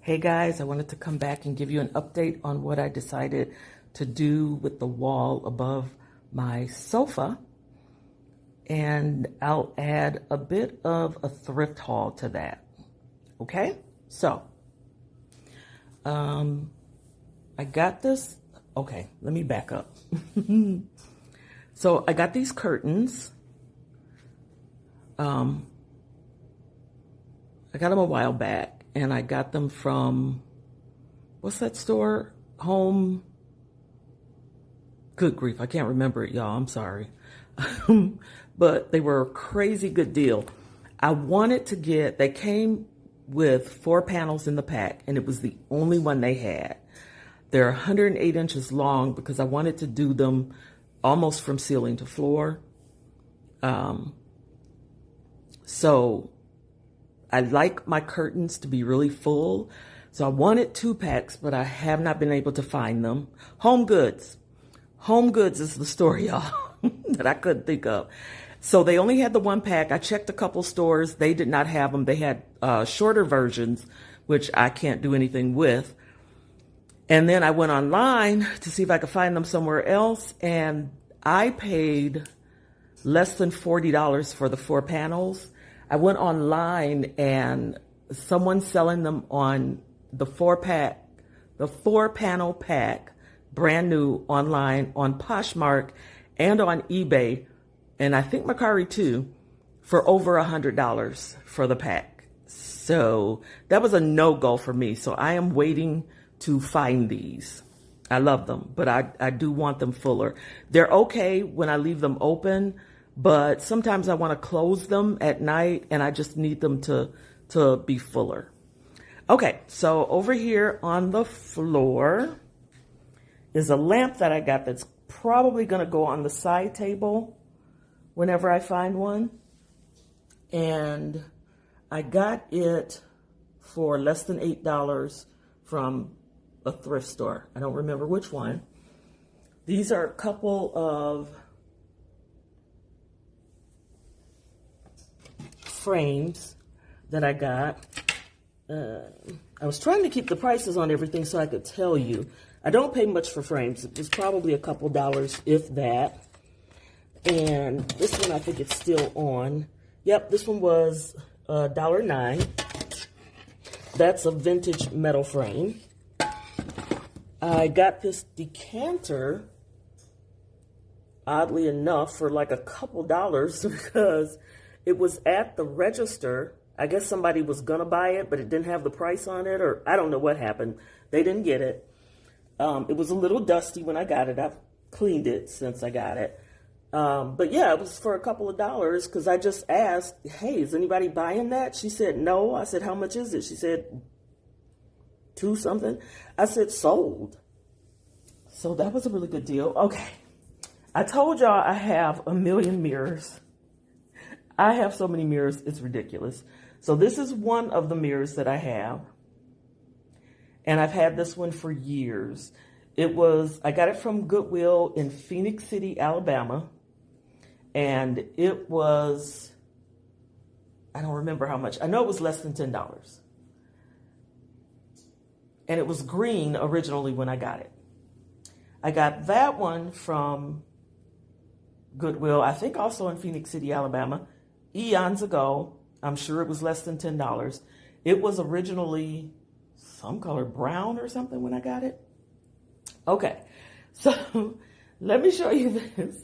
Hey guys, I wanted to come back and give you an update on what I decided to do with the wall above my sofa. And I'll add a bit of a thrift haul to that. Okay? So, I got this. Okay, let me back up. So I got these curtains. I got them a while back, and I got them from, what's that store? Home. Good grief, I can't remember it, y'all. I'm sorry. But they were a crazy good deal. I wanted to get, they came with 4 panels in the pack, and it was the only one they had. They're 108 inches long because I wanted to do them almost from ceiling to floor. So I like my curtains to be really full. So I wanted 2 packs, but I have not been able to find them. Home Goods. Home Goods is the store, y'all, that I couldn't think of. So they only had the 1 pack. I checked a couple stores. They did not have them. They had shorter versions, which I can't do anything with. And then I went online to see if I could find them somewhere else. And I paid less than $40 for the 4 panels. I went online and someone selling them on the 4 panel pack, brand new online on Poshmark and on eBay, and I think Mercari too, for over $100 for the pack. So that was a no-go for me. So I am waiting to find these. I love them, but I do want them fuller. They're okay when I leave them open, but sometimes I want to close them at night and I just need them to be fuller. Okay, so over here on the floor is a lamp that I got that's probably going to go on the side table whenever I find one. And I got it for less than $8 from a thrift store. I don't remember which one. These are a couple of frames that I got. I was trying to keep the prices on everything so I could tell you. I don't pay much for frames. It was probably a couple dollars, if that. And this one, I think it's still on. Yep, this one was $1.09. That's a vintage metal frame. I got this decanter, oddly enough, for like a couple dollars because it was at the register. I guess somebody was going to buy it, but it didn't have the price on it, or I don't know what happened. They didn't get it. It was a little dusty when I got it. I've cleaned it since I got it. But yeah, it was for a couple of dollars because I just asked, hey, is anybody buying that? She said, no. I said, how much is it? She said, $2 something. I said, sold. So that was a really good deal. Okay. I told y'all I have a million mirrors. I have so many mirrors, it's ridiculous. So this is one of the mirrors that I have. And I've had this one for years. I got it from Goodwill in Phoenix City, Alabama. And it was, I don't remember how much. I know it was less than $10. And it was green originally when I got it. I got that one from Goodwill, I think also in Phoenix City, Alabama, eons ago. I'm sure it was less than $10. It was originally some color brown or something when I got it. Okay, so let me show you this.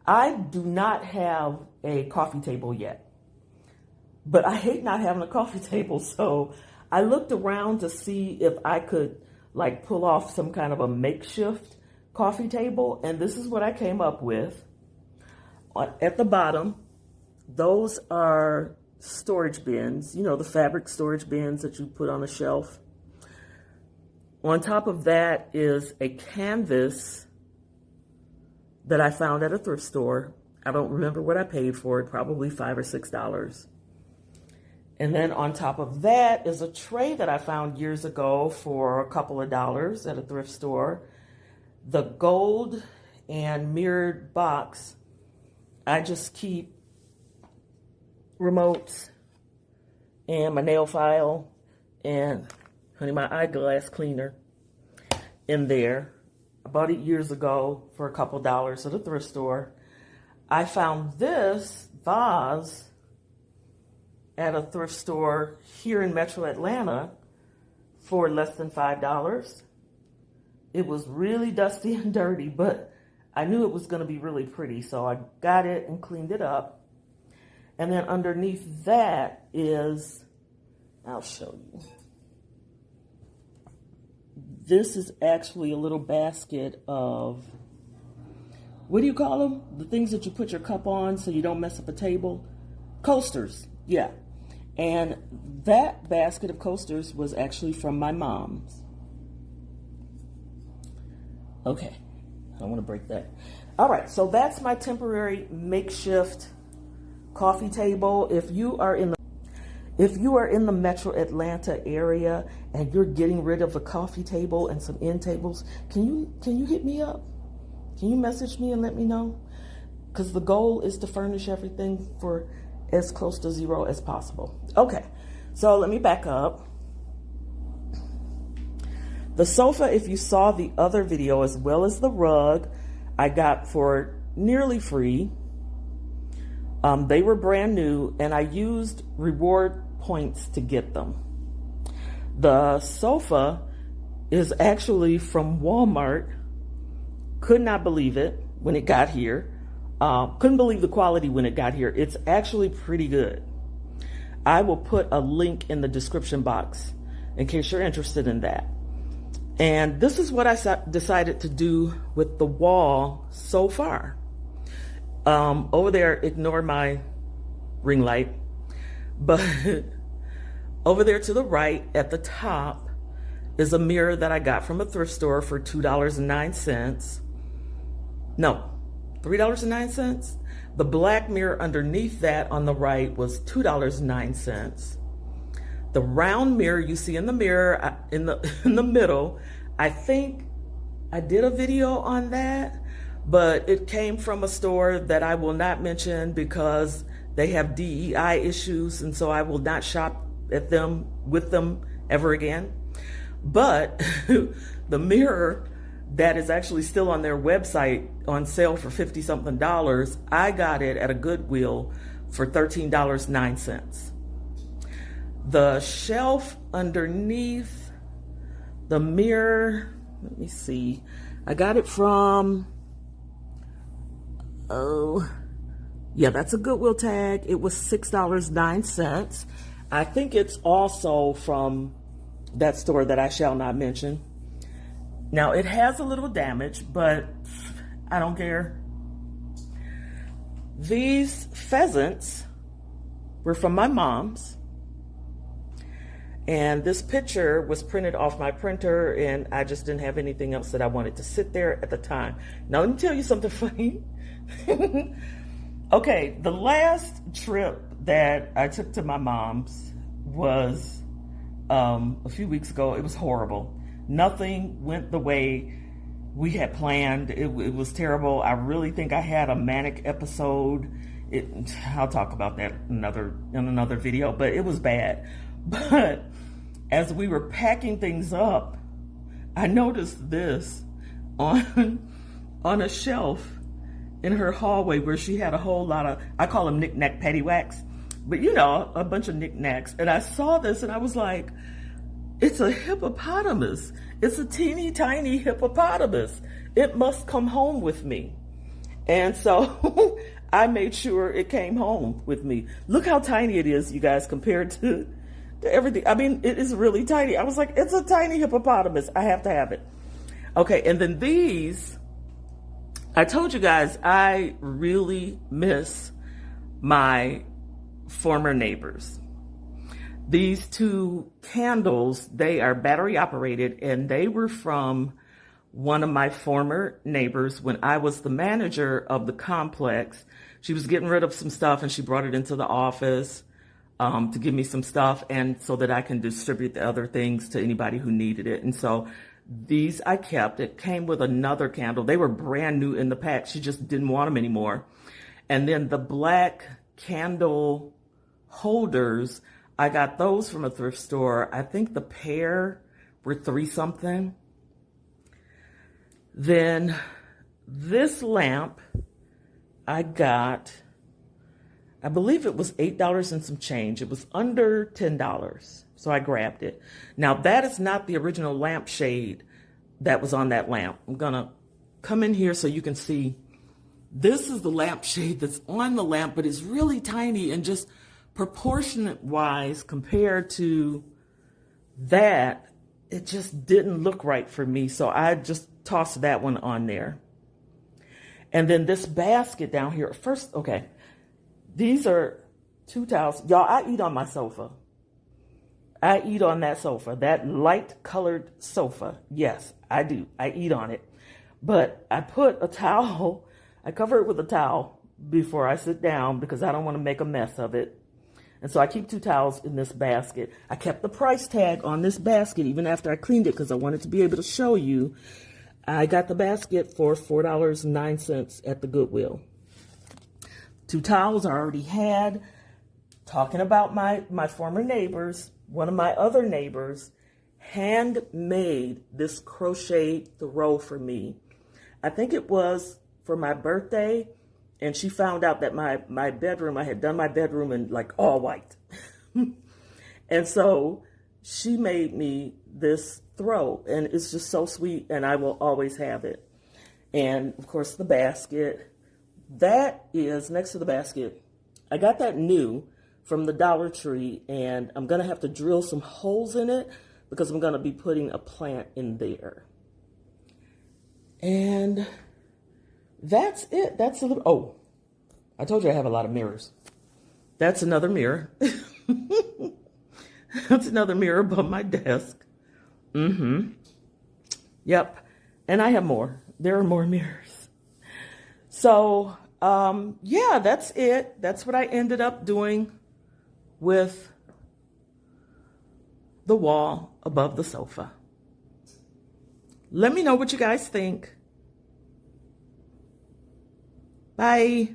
I do not have a coffee table yet, but I hate not having a coffee table. So I looked around to see if I could like pull off some kind of a makeshift coffee table. And this is what I came up with. At the bottom, those are storage bins, you know, the fabric storage bins that you put on a shelf. On top of that is a canvas that I found at a thrift store. I don't remember what I paid for it, probably $5 or $6. And then on top of that is a tray that I found years ago for a couple of dollars at a thrift store. The gold and mirrored box, I just keep remotes and my nail file and Honey, my eyeglass cleaner in there. I bought it years ago for a couple dollars at a thrift store. I found this vase at a thrift store here in Metro Atlanta for less than $5. It was really dusty and dirty, but I knew it was going to be really pretty, so I got it and cleaned it up. And then underneath that is, I'll show you. This is actually a little basket of, what do you call them? The things that you put your cup on so you don't mess up a table? Coasters, yeah. And that basket of coasters was actually from my mom's. Okay, I don't want to break that. All right, so that's my temporary makeshift coffee table. If you are in the Metro Atlanta area and you're getting rid of a coffee table and some end tables, can you hit me up? Can you message me and let me know? Because the goal is to furnish everything for as close to zero as possible. Okay, so let me back up. The sofa, if you saw the other video, as well as the rug, I got for nearly free. They were brand new, and I used reward points to get them. The sofa is actually from Walmart. Could not believe it when it got here. Couldn't believe the quality when it got here. It's actually pretty good. I will put a link in the description box in case you're interested in that. And this is what I decided to do with the wall so far. Over there, ignore my ring light, but over there to the right at the top is a mirror that I got from a thrift store for $2.09. No, $3.09. The black mirror underneath that on the right was $2.09. The round mirror you see in the mirror in the middle, I think I did a video on that, but it came from a store that I will not mention because they have DEI issues, and so I will not shop at them with them ever again. But the mirror that is actually still on their website on sale for $50-something, I got it at a Goodwill for $13.09. The shelf underneath the mirror, let me see, I got it from, yeah, that's a Goodwill tag. It was $6.09. I think it's also from that store that I shall not mention. Now, it has a little damage, but I don't care. These pheasants were from my mom's. And this picture was printed off my printer, and I just didn't have anything else that I wanted to sit there at the time. Now, let me tell you something funny. Okay, the last trip that I took to my mom's was a few weeks ago. It was horrible. Nothing went the way we had planned. It was terrible. I really think I had a manic episode. I'll talk about that in another video, but it was bad. But as we were packing things up, I noticed this on a shelf in her hallway where she had a whole lot of, I call them knick-knack paddywhacks, but you know, a bunch of knick-knacks. And I saw this and I was like, it's a hippopotamus. It's a teeny tiny hippopotamus. It must come home with me. And so I made sure it came home with me. Look how tiny it is, you guys, compared to everything. I mean, it is really tiny. I was like, it's a tiny hippopotamus. I have to have it. Okay, and then these, I told you guys, I really miss my former neighbors. These two candles, they are battery operated, and they were from one of my former neighbors when I was the manager of the complex. She was getting rid of some stuff and she brought it into the office to give me some stuff, and so that I can distribute the other things to anybody who needed it. And so these I kept. It came with another candle. They were brand new in the pack. She just didn't want them anymore. And then the black candle holders, I got those from a thrift store. I think the pair were $3 something. Then this lamp I got, I believe it was $8 and some change. It was under $10. So I grabbed it. Now that is not the original lampshade that was on that lamp. I'm gonna come in here so you can see. This is the lampshade that's on the lamp, but it's really tiny and just proportionate wise compared to that, it just didn't look right for me. So I just tossed that one on there. And then this basket down here, first, okay, these are 2 towels. Y'all, I eat on my sofa. I eat on that sofa, that light colored sofa. Yes, I do. I eat on it. But I put a towel, I cover it with a towel before I sit down because I don't want to make a mess of it. And so I keep 2 towels in this basket. I kept the price tag on this basket even after I cleaned it because I wanted to be able to show you. I got the basket for $4.09 at the Goodwill. 2 towels I already had. Talking about my former neighbors, one of my other neighbors handmade this crochet throw for me. I think it was for my birthday, and she found out that my bedroom, I had done my bedroom in like all white. And so she made me this throw, and it's just so sweet, and I will always have it. And of course the basket, that is next to the basket. I got that new from the Dollar Tree, and I'm gonna have to drill some holes in it because I'm gonna be putting a plant in there. And that's it. That's a little, oh, I told you I have a lot of mirrors. That's another mirror. That's another mirror above my desk. Yep. And I have more. There are more mirrors. So, yeah, that's it. That's what I ended up doing with the wall above the sofa. Let me know what you guys think. Bye.